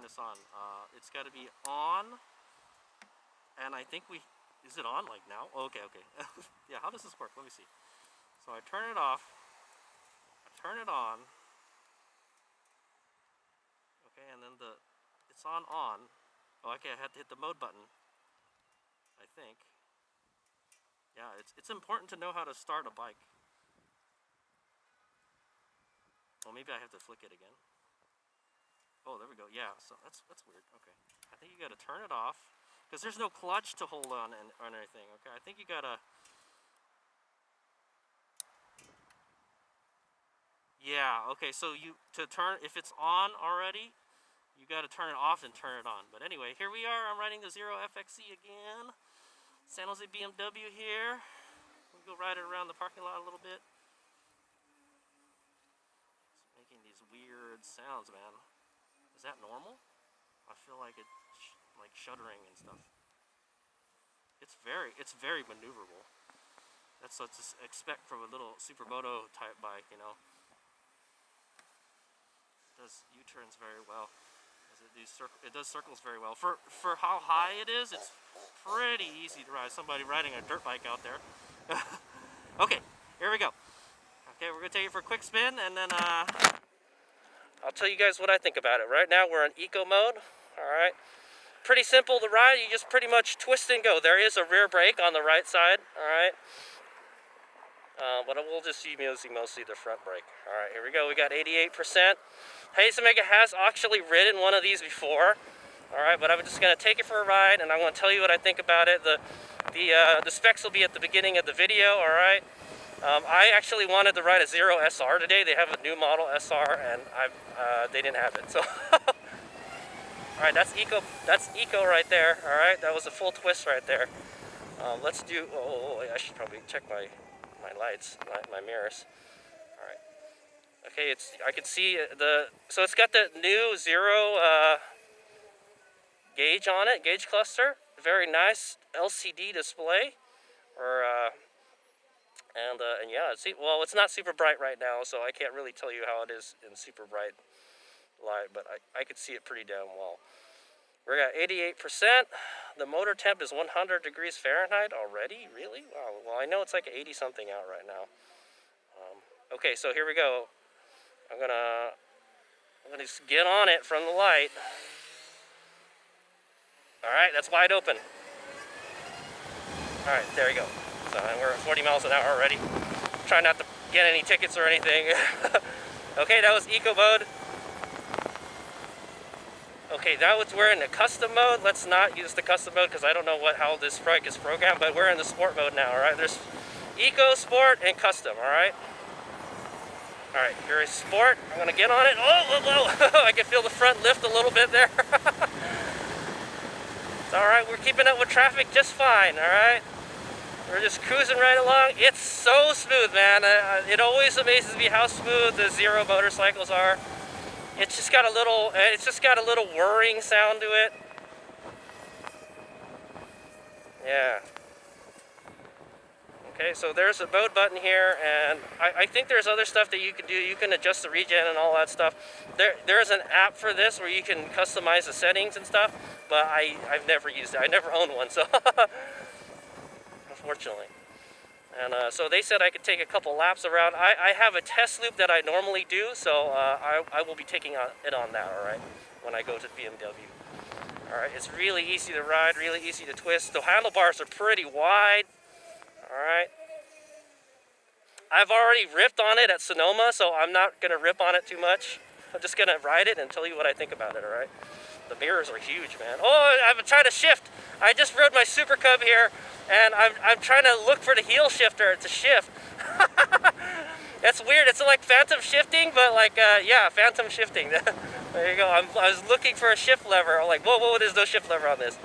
this on. It's got to be on, and I think is it on like now? Oh, okay. Yeah, how does this work? Let me see. So I turn it off, I turn it on, okay, and then it's on. Oh, okay, I had to hit the mode button, I think. Yeah, it's important to know how to start a bike. Well, maybe I have to flick it again. Oh, there we go. Yeah, so that's weird. Okay, I think you got to turn it off because there's no clutch to hold on anything. Okay, I think you gotta. Yeah. Okay, so to turn, if it's on already, you got to turn it off and turn it on. But anyway, here we are. I'm riding the Zero FXE again. San Jose BMW here. We'll go ride it around the parking lot a little bit. It's making these weird sounds, man. Is that normal? I feel like it's like shuddering and stuff. It's very maneuverable. That's what to expect from a little supermoto type bike, you know. It does U-turns very well. It does circles very well. For how high it is, it's pretty easy to ride. Somebody riding a dirt bike out there. Okay, here we go. Okay, we're gonna take it for a quick spin, and then I'll tell you guys what I think about it. Right now we're in eco mode. All right, pretty simple to ride. You just pretty much twist and go. There is a rear brake on the right side. All right, but we'll just be using mostly the front brake. All right, here we go. We got 88%. HadesOmega has actually ridden one of these before. All right, but I'm just gonna take it for a ride, and I'm gonna tell you what I think about it. The specs will be at the beginning of the video. All right. I actually wanted to ride a Zero SR today. They have a new model SR, and they didn't have it. So, all right, that's eco right there. All right, that was a full twist right there. Let's do. Oh, I should probably check my lights, my mirrors. All right. Okay, I can see so it's got the new Zero gauge on it, gauge cluster. Very nice LCD display, and yeah, well, it's not super bright right now, so I can't really tell you how it is in super bright light, but I could see it pretty damn well. We're at 88%. The motor temp is 100 degrees Fahrenheit already? Really? Wow. Well, I know it's like 80 something out right now. Okay, so here we go. I'm gonna just get on it from the light. All right, that's wide open. All right, there you go. So we're at 40 miles an hour already. Try not to get any tickets or anything. Okay, that was eco mode. Okay, now we're in the custom mode. Let's not use the custom mode because I don't know how this bike is programmed, but we're in the sport mode now, all right? There's eco, sport, and custom, all right? All right, here is sport. I'm gonna get on it. Oh, whoa. I can feel the front lift a little bit there. It's all right, we're keeping up with traffic just fine, all right? We're just cruising right along. It's so smooth, man. It always amazes me how smooth the Zero motorcycles are. It's just got a little whirring sound to it. Yeah. Okay, so there's a mode button here, and I think there's other stuff that you can do. You can adjust the regen and all that stuff. There's an app for this where you can customize the settings and stuff, but I've never used it. I never owned one, so unfortunately. And so they said I could take a couple laps around. I have a test loop that I normally do, so I will be taking it on that, all right, when I go to BMW. All right, it's really easy to ride, really easy to twist. The handlebars are pretty wide, all right. I've already ripped on it at Sonoma, so I'm not going to rip on it too much. I'm just going to ride it and tell you what I think about it, all right? The mirrors are huge, man. Oh, I'm trying to shift. I just rode my Super Cub here, and I'm trying to look for the heel shifter to shift. That's weird. It's like phantom shifting, but like, yeah, phantom shifting. There you go. I was looking for a shift lever. I'm like, whoa, there's no shift lever on this.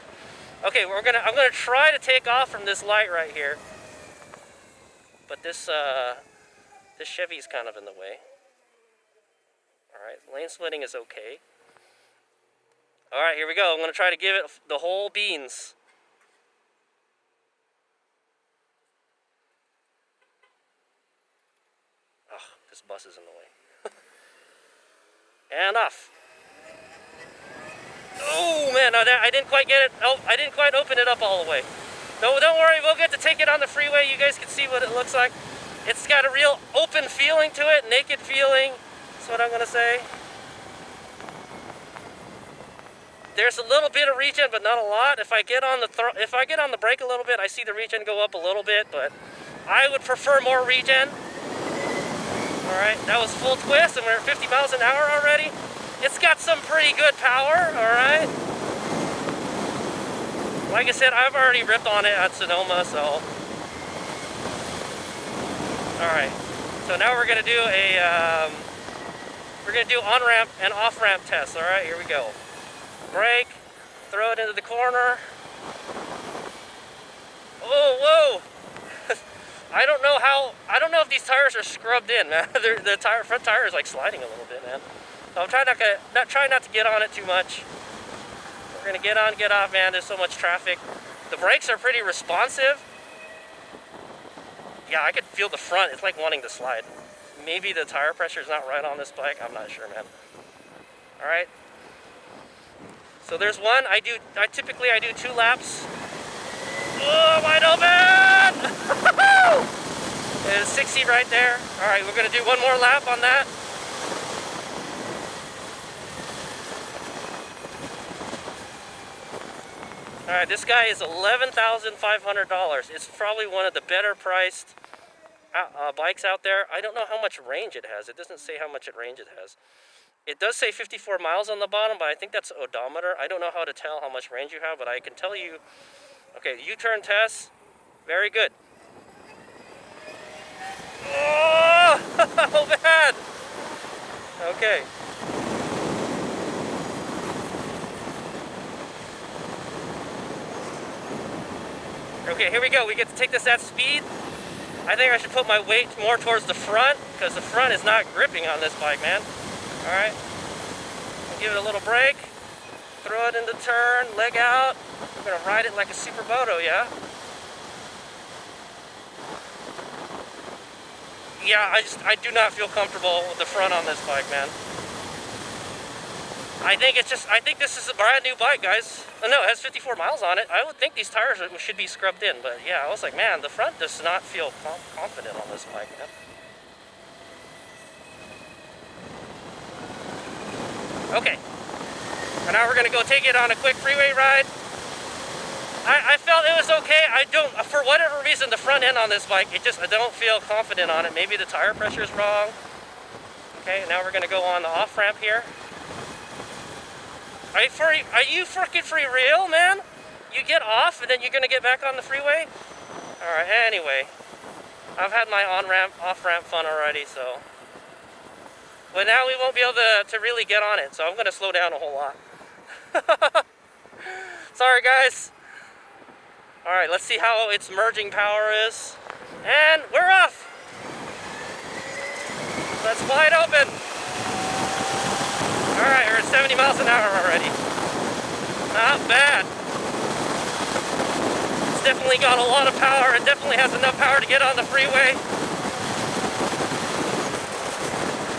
Okay, I'm gonna try to take off from this light right here, but this Chevy's kind of in the way. All right, lane splitting is okay. All right, here we go. I'm gonna try to give it the whole beans. Oh, this bus is in the way. And off. Oh man, no, I didn't quite get it. Oh, I didn't quite open it up all the way. No, don't worry, we'll get to take it on the freeway. You guys can see what it looks like. It's got a real open feeling to it, naked feeling. That's what I'm gonna say. There's a little bit of regen, but not a lot. If I get on the brake a little bit, I see the regen go up a little bit, but I would prefer more regen. All right, that was full twist, and we're at 50 miles an hour already. It's got some pretty good power, all right? Like I said, I've already ripped on it at Sonoma, so. All right, so now we're gonna do on-ramp and off-ramp tests, all right? Here we go. Brake, throw it into the corner. Oh, whoa! I don't know if these tires are scrubbed in, man. The front tire is like sliding a little bit, man. So I'm trying not to get on it too much. We're gonna get on, get off, man. There's so much traffic. The brakes are pretty responsive. Yeah, I could feel the front. It's like wanting to slide. Maybe the tire pressure is not right on this bike. I'm not sure, man. All right. So there's one. I typically do 2 laps. Oh, wide open! There's 60 right there. All right, we're gonna do one more lap on that. All right, this guy is $11,500. It's probably one of the better priced bikes out there. I don't know how much range it has. It doesn't say how much range it has. It does say 54 miles on the bottom, but I think that's odometer. I don't know how to tell how much range you have, but I can tell you. Okay, U-turn test, very good. Oh, how bad. Okay. Okay, here we go. We get to take this at speed. I think I should put my weight more towards the front because the front is not gripping on this bike, man. All right. Give it a little brake. Throw it into turn, leg out. We're gonna ride it like a supermoto, yeah? Yeah, I do not feel comfortable with the front on this bike, man. I think this is a brand new bike, guys. Oh, no, it has 54 miles on it. I would think these tires should be scrubbed in, but yeah, I was like, man, the front does not feel confident on this bike, man. Okay, and now we're gonna go take it on a quick freeway ride. I felt it was okay. For whatever reason, the front end on this bike, I don't feel confident on it. Maybe the tire pressure is wrong. Okay, now we're gonna go on the off ramp here. Are you freaking for real, man? You get off and then you're gonna get back on the freeway? All right, anyway. I've had my on-ramp, off-ramp fun already, so. But now we won't be able to really get on it, so I'm gonna slow down a whole lot. Sorry, guys. All right, let's see how its merging power is. And we're off. Let's fly it open. All right, we're at 70 miles an hour already. Not bad. It's definitely got a lot of power. It definitely has enough power to get on the freeway.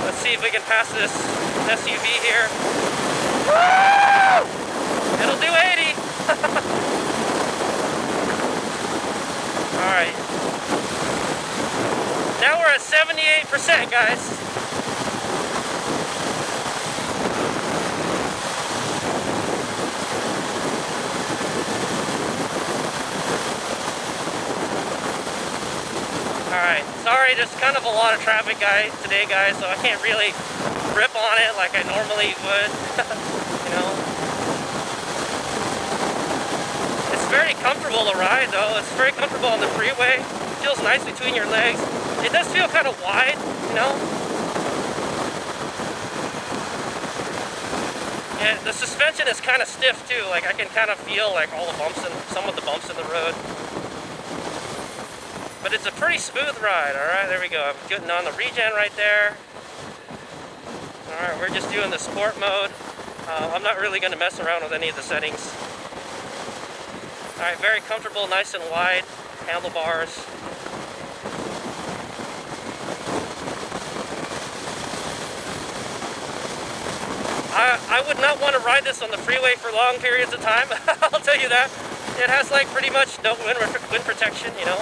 Let's see if we can pass this SUV here. Woo! It'll do 80. All right. Now we're at 78%, guys. Alright, sorry, there's kind of a lot of traffic today, guys, so I can't really rip on it like I normally would, you know. It's very comfortable to ride, though. It's very comfortable on the freeway. It feels nice between your legs. It does feel kind of wide, you know. And the suspension is kind of stiff, too. Like, I can kind of feel, like, all the bumps and some of the bumps in the road. But it's a pretty smooth ride. All right, there we go. I'm getting on the regen right there. All right, we're just doing the sport mode. I'm not really going to mess around with any of the settings. All right, very comfortable, nice and wide handlebars. I would not want to ride this on the freeway for long periods of time. I'll tell you that. It has like pretty much no wind protection, you know.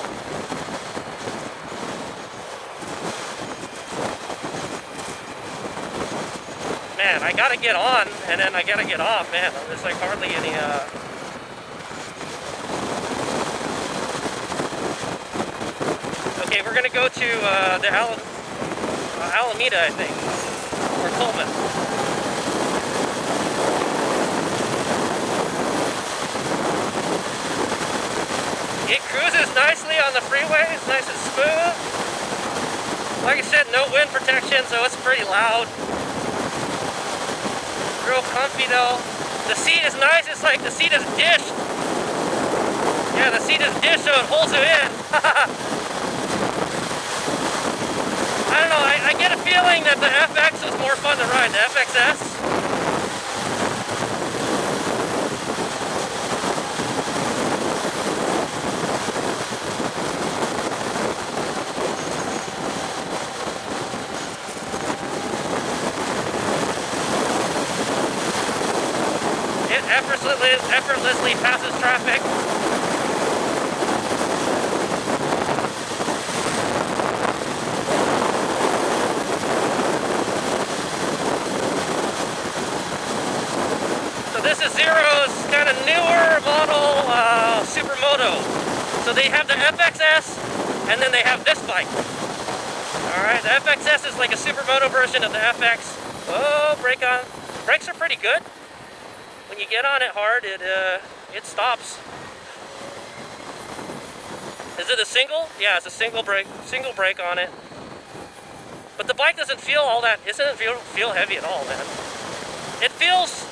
Man, I gotta get on and then I gotta get off, man. There's like hardly any Okay, we're gonna go to the Alameda, I think, or Coleman. It cruises nicely on the freeway. It's nice and smooth. Like I said, no wind protection, so it's pretty loud. Real comfy though. The seat is nice. It's like the seat is dished. Yeah, the seat is dished, so it holds it in. I don't know, I get a feeling that the FX was more fun to ride, the FXS. It effortlessly passes traffic. This is Zero's kind of newer model Supermoto. So they have the FXS and then they have this bike. Alright, the FXS is like a Supermoto version of the FX. Oh, brake on. Brakes are pretty good. When you get on it hard, it stops. Is it a single? Yeah, it's a single brake on it. But the bike doesn't feel all that, it doesn't feel heavy at all, man. It feels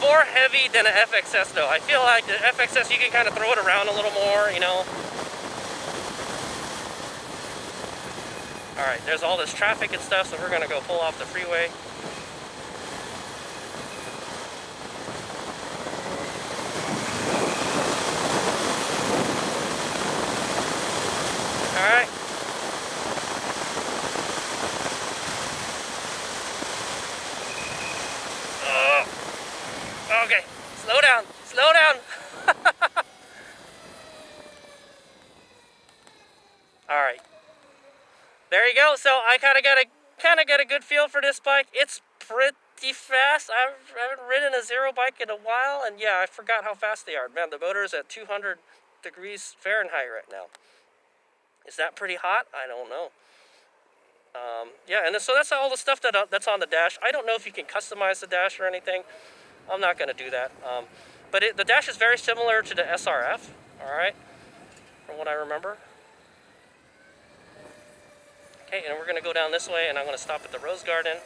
more heavy than an FXS though. I feel like the FXS, you can kind of throw it around a little more, you know. Alright, there's all this traffic and stuff, so we're gonna go pull off the freeway. Alright. Okay, slow down, slow down. All right, there you go. So I kind of got a good feel for this bike. It's pretty fast. I haven't ridden a Zero bike in a while, and yeah, I forgot how fast they are. Man, the motor is at 200 degrees Fahrenheit right now. Is that pretty hot? I don't know. Yeah, and so that's all the stuff that's on the dash. I don't know if you can customize the dash or anything. I'm not going to do that. But the dash is very similar to the SRF, all right, from what I remember. Okay, and we're going to go down this way, and I'm going to stop at the Rose Garden,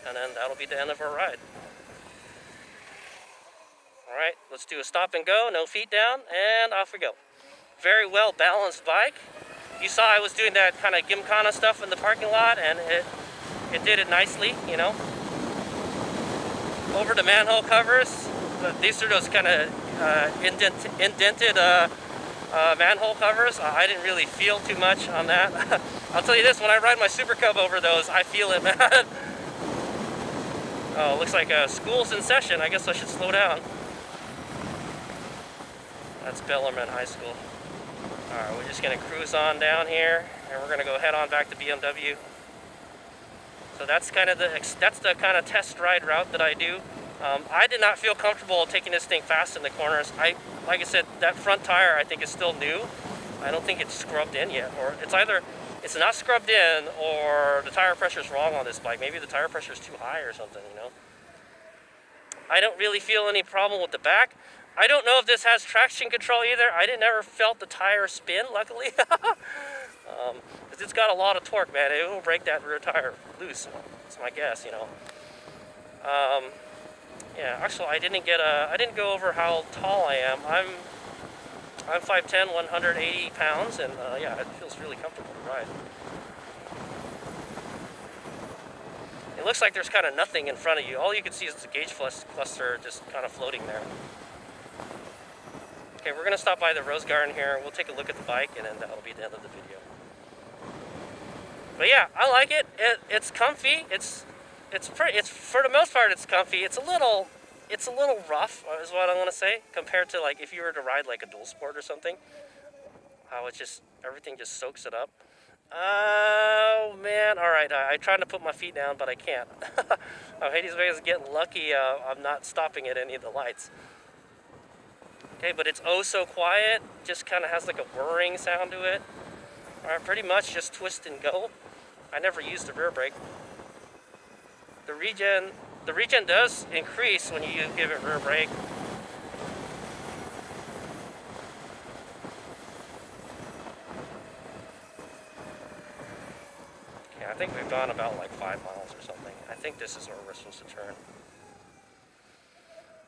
and then that'll be the end of our ride. All right, let's do a stop and go, no feet down, and off we go. Very well balanced bike. You saw I was doing that kind of gymkhana stuff in the parking lot, and it did it nicely, you know. Over the manhole covers, these are those kind of indented manhole covers. I didn't really feel too much on that. I'll tell you this, when I ride my Super Cub over those, I feel it, man. Oh, looks like school's in session. I guess I should slow down. That's Bellarmine High School. Alright, we're just going to cruise on down here, and we're going to go head on back to BMW. So that's kind of the kind of test ride route that I do. I did not feel comfortable taking this thing fast in the corners. Like I said, that front tire I think is still new. I don't think it's scrubbed in yet, or it's either it's not scrubbed in or the tire pressure is wrong on this bike. Maybe the tire pressure is too high or something, you know. I don't really feel any problem with the back. I don't know if this has traction control either. I never felt the tire spin, luckily. Because it's got a lot of torque, man. It will break that rear tire loose. That's my guess, you know. Yeah, actually, I didn't go over how tall I am. I'm 5'10", 180 pounds, and yeah, it feels really comfortable to ride. It looks like there's kind of nothing in front of you. All you can see is the gauge cluster just kind of floating there. Okay, we're going to stop by the Rose Garden here. We'll take a look at the bike, and then that'll be the end of the video. But yeah, I like it. It's comfy. It's It's for the most part it's comfy. It's a little rough, is what I want to say, compared to like if you were to ride like a dual sport or something. How it's just everything just soaks it up. Oh man! All right, I'm trying to put my feet down, but I can't. HadesOmega is getting lucky. I'm not stopping at any of the lights. Okay, but it's oh so quiet. Just kind of has like a whirring sound to it. All right, pretty much just twist and go. I never used the rear brake. The regen does increase when you give it rear brake. Okay, I think we've gone about like 5 miles or something. I think this is where we're supposed to turn.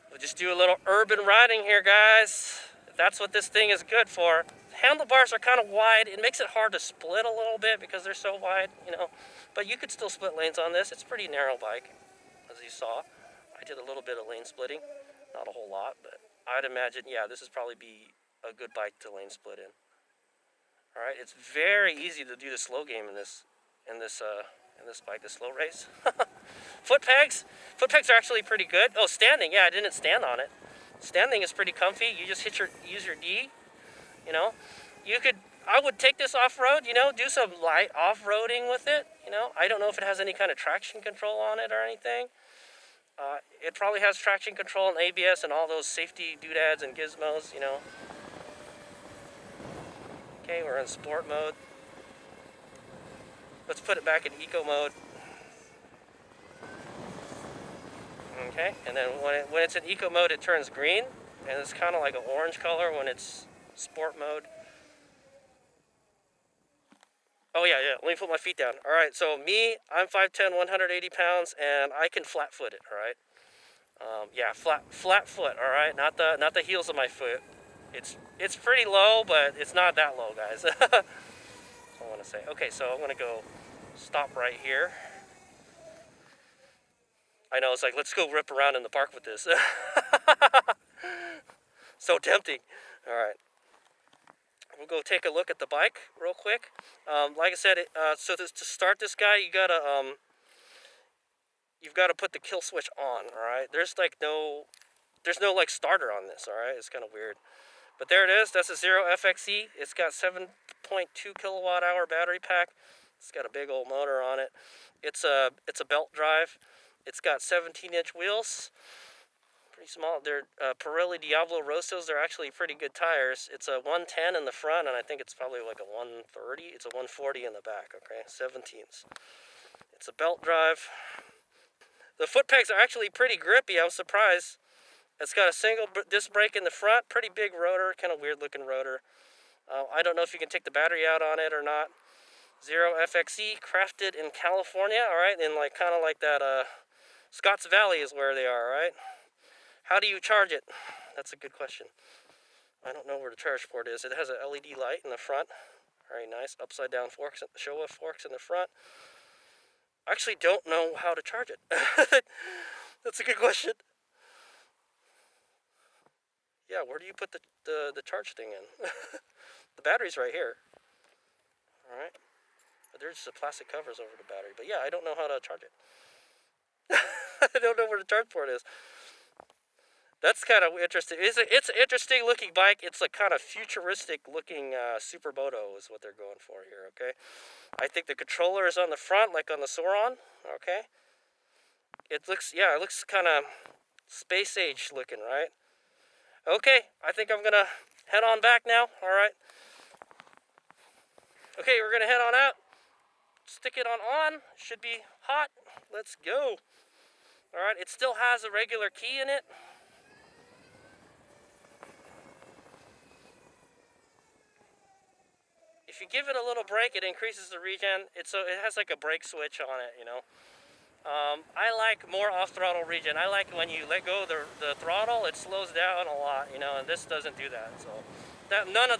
We'll just do a little urban riding here, guys. That's what this thing is good for. Handlebars are kind of wide. It makes it hard to split a little bit because they're so wide, you know. But you could still split lanes on this. It's a pretty narrow bike, as you saw. I did a little bit of lane splitting. Not a whole lot, but I'd imagine, yeah, this would probably be a good bike to lane split in. All right, it's very easy to do the slow game in this bike, the slow race. Foot pegs are actually pretty good. Oh, standing, yeah, I didn't stand on it. Standing is pretty comfy. You just use your D, you know. I would take this off-road, you know, do some light off-roading with it, you know. I don't know if it has any kind of traction control on it or anything. It probably has traction control and ABS and all those safety doodads and gizmos, you know. Okay, we're in sport mode. Let's put it back in eco mode. Okay, and then when it's in eco mode, it turns green, and it's kind of like an orange color when it's sport mode. Oh yeah, let me put my feet down. All right, so me, I'm 5'10", 180 pounds, and I can flat foot it. All right, yeah, flat foot. All right, not the heels of my foot. It's pretty low, but it's not that low, guys. That's all I want to say. Okay, so I'm gonna go stop right here. I know, it's like, let's go rip around in the park with this. So tempting. All right. We'll go take a look at the bike real quick. Like I said, so to start this guy, you've got to put the kill switch on, all right? There's no like starter on this, all right? It's kind of weird. But there it is. That's a Zero FXE. It's got 7.2 kilowatt hour battery pack. It's got a big old motor on it. It's a belt drive. It's got 17-inch wheels. Pretty small. They're Pirelli Diablo Rossos. They're actually pretty good tires. It's a 110 in the front, and I think it's probably like a 130. It's a 140 in the back, okay? 17s. It's a belt drive. The foot pegs are actually pretty grippy. I was surprised. It's got a single disc brake in the front. Pretty big rotor. Kind of weird looking rotor. I don't know if you can take the battery out on it or not. Zero FXE, crafted in California, all right? And like kind of like that Scotts Valley is where they are, right? How do you charge it? That's a good question. I don't know where the charge port is. It has an LED light in the front. Very nice. Upside down forks, show-off forks in the front. I actually don't know how to charge it. That's a good question. Yeah, where do you put the charge thing in? The battery's right here. All right. But there's just plastic covers over the battery. But yeah, I don't know how to charge it. I don't know where the charge port is. That's kind of interesting. It's an interesting looking bike. It's a kind of futuristic looking Supermoto is what they're going for here, okay? I think the controller is on the front like on the Sauron, okay? It looks kind of space age looking, right? Okay, I think I'm going to head on back now, all right? Okay, we're going to head on out. Stick it on. Should be hot. Let's go. All right, it still has a regular key in it. If you give it a little brake, it increases the regen. It has like a brake switch on it, you know. I like more off-throttle regen. I like when you let go of the throttle, it slows down a lot, you know, and this doesn't do that. So none of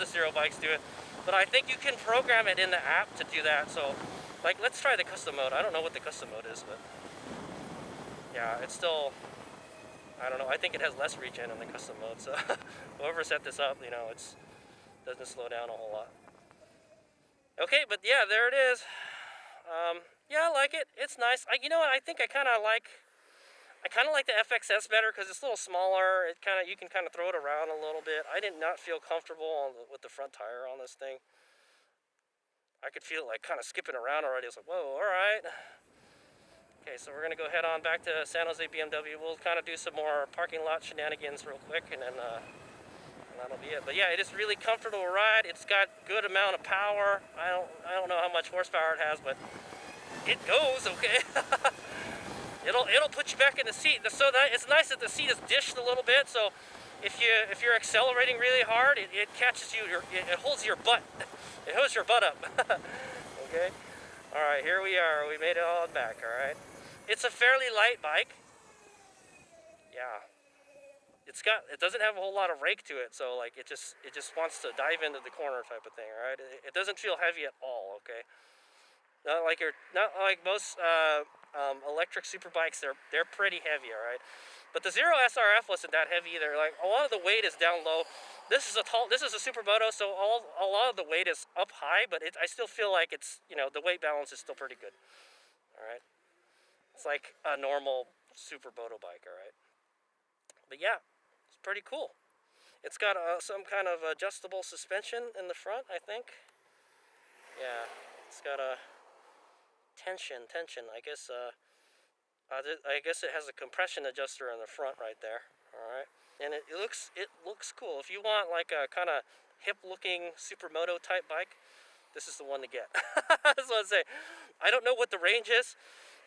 the Zero bikes do it. But I think you can program it in the app to do that. So, like, let's try the custom mode. I don't know what the custom mode is, but yeah, it's still, I don't know. I think it has less regen in the custom mode. So whoever set this up, you know, it doesn't slow down a whole lot. Okay, but yeah, there it is. Yeah, I like it. It's nice. You know what? I think I kind of like the FXS better because it's a little smaller. You can kind of throw it around a little bit. I did not feel comfortable with the front tire on this thing. I could feel it like kind of skipping around already. I was like, whoa, all right. Okay, so we're gonna go head on back to San Jose BMW. We'll kind of do some more parking lot shenanigans real quick, and then that'll be it. But yeah, it is really comfortable ride. It's got good amount of power. I don't know how much horsepower it has, but it goes okay. It'll put you back in the seat. So that it's nice that the seat is dished a little bit. So if you're accelerating really hard, it catches you. It holds your butt. It holds your butt up. Okay. All right, here we are. We made it all back. All right. It's a fairly light bike. Yeah. It doesn't have a whole lot of rake to it, so like it just wants to dive into the corner type of thing. All right. It doesn't feel heavy at all. Okay. Not like most electric super bikes. They're pretty heavy, all right. But the Zero SRF wasn't that heavy either. Like a lot of the weight is down low. This is a Supermoto, so a lot of the weight is up high. But I still feel like it's the weight balance is still pretty good. All right, it's like a normal Supermoto bike, all right. But yeah, it's pretty cool. It's got some kind of adjustable suspension in the front, I think. Yeah, it's got a tension. I guess it has a compression adjuster in the front right there. All right, and it looks cool. If you want like a kind of hip-looking Supermoto type bike, this is the one to get. That's what I say. I don't know what the range is,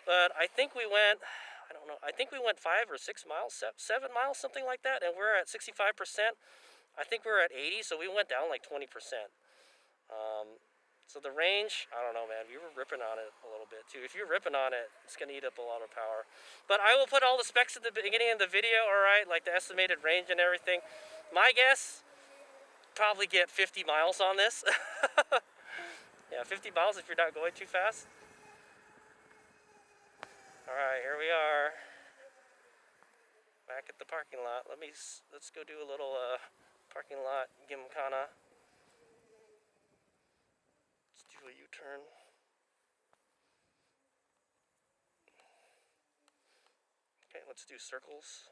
but I think we went. I don't know. I think we went 5 or 6 miles, 7 miles, something like that, and we're at 65%. I think we're at 80, so we went down like 20%. So the range, I don't know, man. We were ripping on it a little bit too. If you're ripping on it, it's gonna eat up a lot of power. But I will put all the specs at the beginning of the video, all right, like the estimated range and everything. My guess, probably get 50 miles on this. Yeah, 50 miles if you're not going too fast. All right, here we are, back at the parking lot. Let's go do a little parking lot gymkhana. Let's do a U-turn. Okay, let's do circles.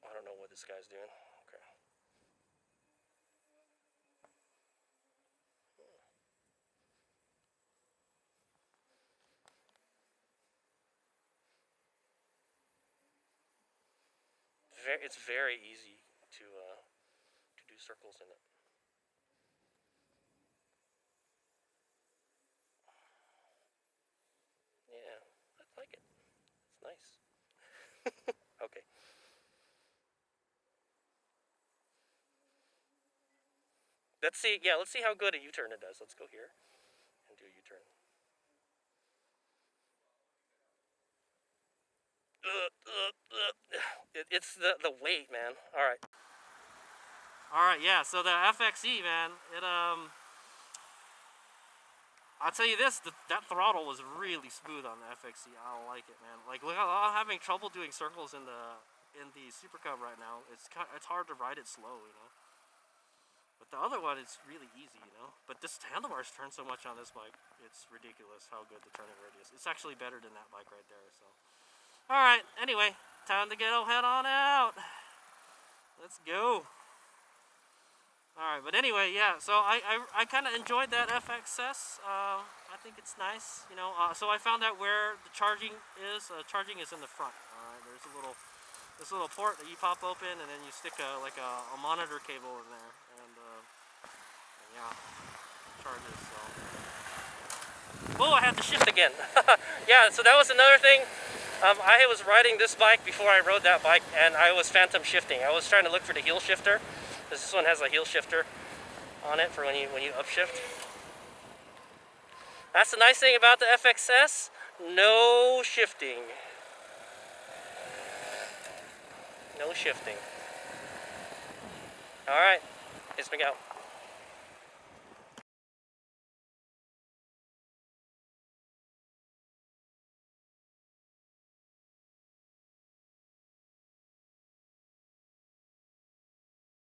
I don't know what this guy's doing. Okay. It's very easy to do circles in it. Yeah, I like it. It's nice. Okay. Let's see. Yeah, let's see how good a U-turn it does. Let's go here and do a U-turn. It's the weight, man. All right. All right. Yeah. So the FXE, man. I'll tell you this. That throttle was really smooth on the FXE. I don't like it, man. Like, look, I'm having trouble doing circles in the Super Cub right now. It's hard to ride it slow, But the other one is really easy, But this handlebars turn so much on this bike. It's ridiculous how good the turning radius. It's actually better than that bike right there. So, all right. Anyway, time to head on out. Let's go. All right, but anyway, yeah. So I kind of enjoyed that FXS. I think it's nice, So I found out where the charging is. Charging is in the front. All right, there's this little port that you pop open, and then you stick a monitor cable in there, and yeah, charges. So. Oh, I had to shift again. Yeah. So that was another thing. I was riding this bike before I rode that bike, and I was phantom shifting. I was trying to look for the heel shifter. This one has a heel shifter on it for when you upshift. That's the nice thing about the FXS. No shifting. No shifting. All right, HadesOmega out.